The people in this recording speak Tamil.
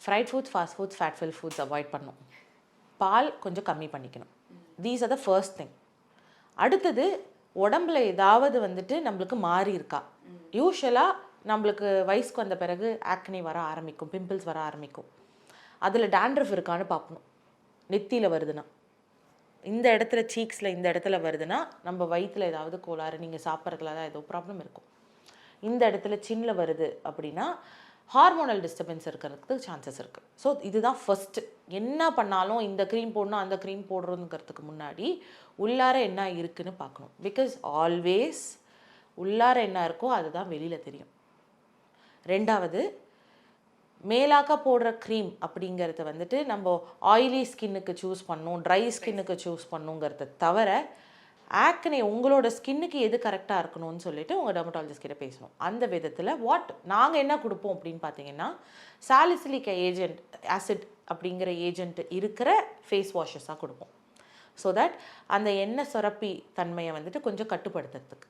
Fried foods, fast foods, fat fill foods avoid பண்ணணும். பால் கொஞ்சம் கம்மி பண்ணிக்கணும். These are the first thing. அடுத்தது உடம்புல ஏதாவது வந்துட்டு நம்மளுக்கு மாறி இருக்கா. யூஸ்வலாக நம்மளுக்கு வயசுக்கு வந்த பிறகு ஆக்னி வர ஆரம்பிக்கும், பிம்பிள்ஸ் வர ஆரம்பிக்கும். அதில் டேண்ட்ரஃப் இருக்கான்னு பார்க்கணும். நெத்தியில் வருதுன்னா, இந்த இடத்துல சீக்ஸில் இந்த இடத்துல வருதுன்னா நம்ம வயிற்றில் ஏதாவது கோளாறு, நீங்கள் சாப்பிட்றதுல தான் ஏதோ ப்ராப்ளம் இருக்கும். இந்த இடத்துல சின்னில் வருது அப்படின்னா ஹார்மோனல் டிஸ்டர்பன்ஸ் இருக்கிறதுக்கு சான்சஸ் இருக்குது. ஸோ இதுதான் ஃபஸ்ட்டு. என்ன பண்ணாலும் இந்த க்ரீம் போடணும் அந்த க்ரீம் போடுறதுங்கிறதுக்கு முன்னாடி உள்ளார என்ன இருக்குதுன்னு பார்க்கணும். பிகாஸ் ஆல்வேஸ் உள்ளார என்ன இருக்கோ அதுதான் வெளியில் தெரியும். ரெண்டாவது, மேலாக்க போடுற க்ரீம் அப்படிங்கிறத வந்துட்டு நம்ம ஆயிலி ஸ்கின்னுக்கு சூஸ் பண்ணணும், ட்ரை ஸ்கின்னுக்கு சூஸ் பண்ணுங்கிறத தவிர ஆக்னே உங்களோட ஸ்கின்னுக்கு எது கரெக்டாக இருக்கணும்னு சொல்லிட்டு உங்கள் டெர்மட்டாலஜிஸ்ட் கிட்ட பேசணும். அந்த விதத்தில் நாங்கள் என்ன கொடுப்போம் அப்படின்னு பார்த்தீங்கன்னா, சாலிசிலிக் ஏஜென்ட், ஆசிட் அப்படிங்கிற ஏஜென்ட் இருக்கிற ஃபேஸ் வாஷஸாக கொடுப்போம். ஸோ தட் அந்த எண்ணெய் சுரப்பி தன்மையை வந்துட்டு கொஞ்சம் கட்டுப்படுத்துறதுக்கு.